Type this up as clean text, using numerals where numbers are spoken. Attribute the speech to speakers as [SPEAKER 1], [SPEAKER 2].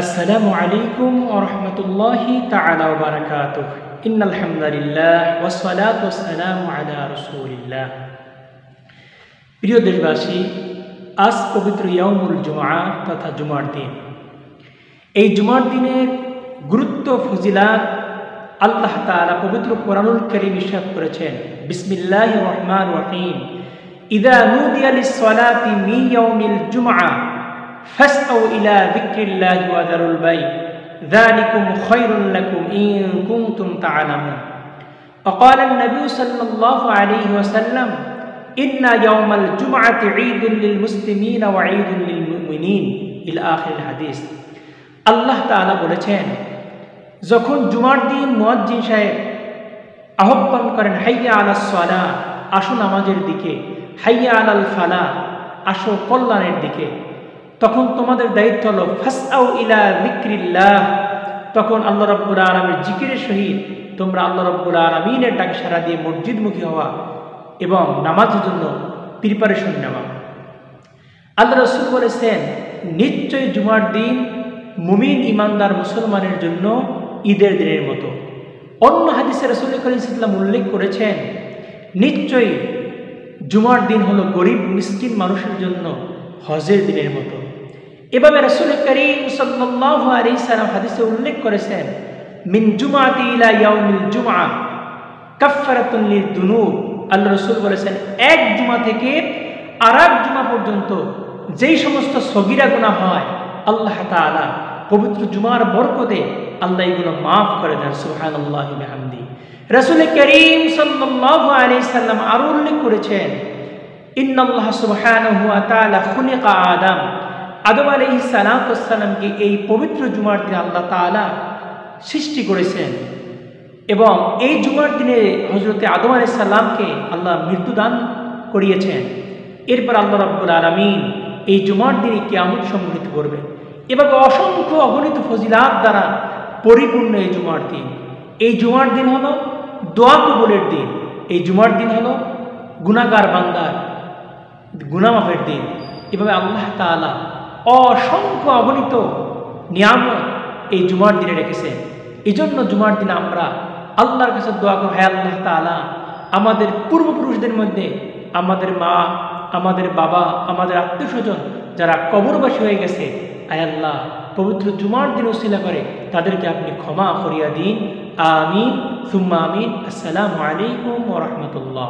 [SPEAKER 1] আসসালামু আলাইকুম ওয়া রাহমাতুল্লাহি তাআলা ওয়া বারাকাতুহু। ইন্নাল হামদুলিল্লাহ ওয়াস সালাতু ওয়াস সালামু আলা রাসূলিল্লাহ। প্রিয় দেশবাসী, আজ পবিত্র ইয়াউমুল জুমআ তথা জুমার দিন। এই জুমার দিনের গুরুত্ব ফজিলাত আল্লাহ তাআলা পবিত্র কোরআনুল কারীম ইরশাদ করেছেন, বিসমিল্লাহির রহমানির রহিম, ইযা নুদিয়া লিস-সালাতি মিন ইয়াউমিল জুমআ ফাসআউ ইলা যিকরিল্লাহি ওয়া যারুল বাই যালিকুম খায়রুল লাকুম ইন কুনতুম তা'লামুন। وقال النبي صلى الله عليه وسلم إن يوم الجمعة عيد للمسلمين وعيد للمؤمنين إلى آخر الحديث। আল্লাহ তাআলা বলেছেন, যখন জুমার দিন মুয়াজ্জিন সাহেব আহ্বান করেন হাইয়া আলাস সালাহ, আসো নামাজের দিকে, হাইয়া আলাল ফালাহ, আসো কল্যাণের দিকে, তখন তোমাদের দায়িত্ব হলো ফাসআউ ইলা যিকরিল্লাহ, তখন আল্লাহ রাব্বুল আলামিনের জিকিরের সহিত তোমরা আল্লাহ রাব্বুল আলামিনের ডাকে সাড়া দিয়ে মসজিদমুখী হওয়া এবং নামাজের জন্য প্রিপারেশন নেওয়া। আল্লাহ রাসূল বলেছেন, নিশ্চয়ই জুমার দিন মুমিন ইমানদার মুসলমানের জন্য ঈদের দিনের মতো। অন্য হাদিসে রাসূল করিম সাল্লাল্লাহু আলাইহি ওয়াসাল্লাম উল্লেখ করেছেন, নিশ্চয়ই জুমার দিন হলো গরিব মিসকিন মানুষের জন্য হজের দিনের মতো। এভাবে রাসূল করিম সাল্লাল্লাহু আলাইহি ওয়াসাল্লাম হাদিসে উল্লেখ করেছেন, মিন জুমাতি ইলা ইয়াউমিল জুমআ কাফফারাতুন লিয-যুনুব। আল্লাহ রাসূল বলেছেন, এক জুমা থেকে আরেক জুমা পর্যন্ত যেই সমস্ত সগীরা গুনাহ হয়, আল্লাহ তাআলা পবিত্র জুমার বরকতে আল্লাহ এগুলো মাফ করে দেন। সুবহানাল্লাহি ওয়া বিহামদিহি। রাসূল করিম সাল্লাল্লাহু আলাইহি ওয়াসাল্লাম আরো উল্লেখ করেছেন, ইন্নাল্লাহ সুবহানাহু ওয়া তাআলা খুলিকা আদম, আদম আলাইহিস সালাতু ওয়াস সালামকে এই পবিত্র জুমার দিনে আল্লাহ তাআলা সৃষ্টি করেছেন এবং এই জুমার দিনে হযরতে আদম আলাইহিস সালামকে আল্লাহ মৃত্যুদান করিয়েছেন। এরপর আল্লাহ রাব্বুল আলামিন এই জুমার দিনে কিয়ামত সংঘটিত করবেন। এভাবে অসংখ্য অগণিত ফজিলাত দ্বারা পরিপূর্ণ এই জুমার দিন। এই জুমার দিন হলো দোয়া কবুলের দিন। এই জুমার দিন হলো গুনাহগার বান্দার গুনাহ মাফের দিন। এভাবে আল্লাহ তাআলা অসংখ্য অগণিত নিয়ামত এই জুমার দিনে রেখেছেন। এই জন্য জুমার দিনে আমরা আল্লাহর কাছে দোয়া করি, হে আল্লাহ তাআলা, আমাদের পূর্বপুরুষদের মধ্যে আমাদের মা, আমাদের বাবা, আমাদের আত্মীয় স্বজন যারা কবরবাসী হয়ে গেছে, আয় আল্লাহ, পবিত্র জুমার দিন উসিলা করে তাদেরকে আপনি ক্ষমা করিয়া দিন। আমিন সুম্মা আমিন। আসসালামু আলাইকুম ওয়া রাহমাতুল্লাহ।